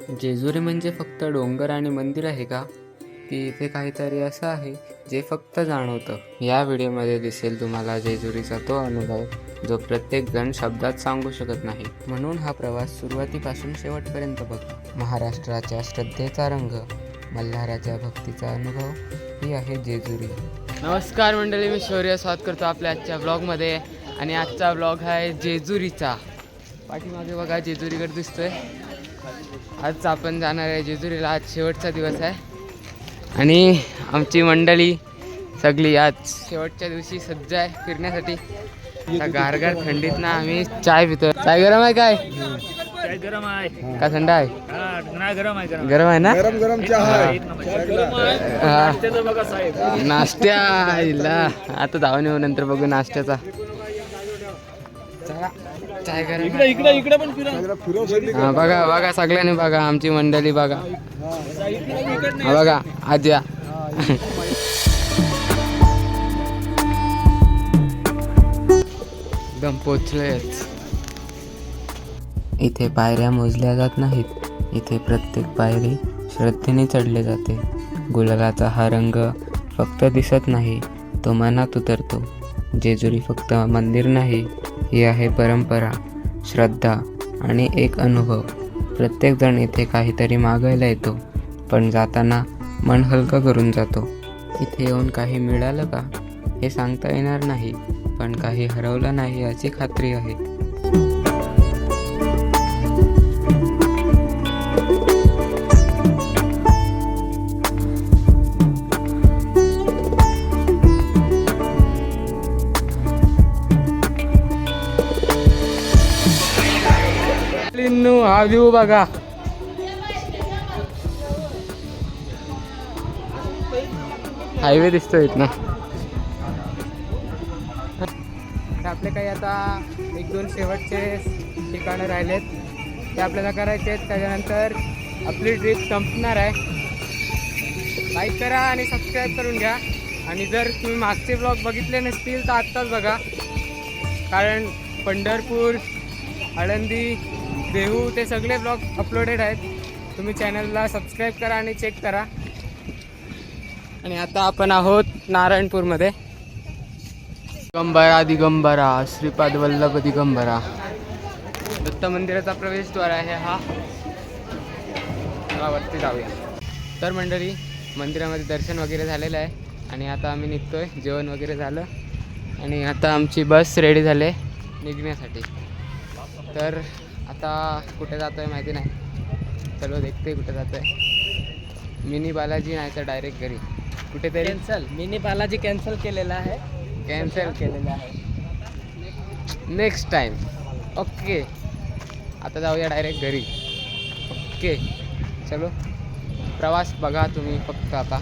जेजुरी म्हणजे फक्त डोंगर आणि मंदिर आहे का? की इथे काहीतरी असं आहे जे फक्त जाणवतं? या व्हिडिओमध्ये दिसेल तुम्हाला जेजुरीचा तो अनुभव जो प्रत्येक जण शब्दात सांगू शकत नाही. म्हणून हा प्रवास सुरुवातीपासून शेवटपर्यंत बघा. महाराष्ट्राच्या श्रद्धेचा रंग, मल्हाराच्या भक्तीचा अनुभव, ही आहे जेजुरी. नमस्कार मंडळी, मी शौर्य स्वागत करतो आपल्या आजच्या ब्लॉगमध्ये. आणि आजचा ब्लॉग आहे जेजुरीचा. पाठीमागे बघा जेजुरीकडे दिसतोय. आज आपण जाणार आहे जेजुरीला. आज शेवटचा दिवस आहे आणि आमची मंडळी सगळी आज शेवटच्या दिवशी सज्ज आहे फिरण्यासाठी. गारगार थंडीत ना आम्ही चाय पितो. चाय गरम आहे काय? चाय गरम आहे का थंड आहे? नाही गरम आहे. गरम आहे ना? गरम गरम चहा आहे. नाश्त्याचं बघा साहेब. नाश्त्याला आता जाऊन येऊ, नंतर बघू नाश्त्याचा. चला, चाय गरम आहे. इकडे इकडे पण फिरा. जरा फिरव सगळी. हा बघा बघा, सगळ्यांनी बघा, आमची मंडळी बघा. हा बघा आज्या. एकदम पोचलोयच. इथे पायऱ्या मोजल्या जात नाहीत. इथे प्रत्येक पायरी श्रद्धेने चढले जाते. गुलालाचा हा रंग फक्त दिसत नाही, तो मनात उतरतो. जेजुरी फक्त मंदिर नाही, ही आहे परंपरा, श्रद्धा आणि एक अनुभव. प्रत्येकजण इथे काहीतरी मागायला येतो, पण जाताना मन हलकं करून जातो. इथे येऊन काही मिळालं का हे सांगता येणार नाही, पण काही हरवलं नाही याची खात्री आहे. हा व्ह्यू बघा. हायवे दिसतोय इथनं. आपले काही आता 1-2 शेवटचे ठिकाणं राहिलेत, ते आपल्याला करायचे आहेत. त्याच्यानंतर आपली ट्रिप संपणार आहे. लाईक करा आणि सबस्क्राईब करून घ्या. आणि जर तुम्ही मागचे ब्लॉग बघितले नसतील तर आत्ताच बघा, कारण पंढरपूर, आळंदी, देहू ते सगळे ब्लॉग अपलोडेड आहेत. तुम्ही चॅनलला सबस्क्राईब करा आणि चेक करा. आणि आता आपण आहोत नारायणपूरमध्ये. दिगंबरा दिगंबरा, श्रीपाद वल्लभ दिगंबरा, दत्त मंदिराचा प्रवेशद्वार आहे हा. चला वरती जाऊया. तर मंडळी, मंदिरामध्ये दर्शन वगैरे झालेलं आहे आणि आता आम्ही निघतोय. जेवण वगैरे झालं आणि आता आमची बस रेडी झाली निघण्यासाठी. तर आता कुठे जातो आहे माहिती नाही. चलो देखते कुठे जातो आहे. मिनी बालाजी नाही तर डायरेक्ट घरी कुठेतरी. कॅन्सल. मिनी बालाजी कॅन्सल केलेला आहे. कॅन्सल केलेला आहे. Next time. ओके, आता जाऊया डायरेक्ट घरी. ओके चलो, प्रवास बघा तुम्ही फक्त आता.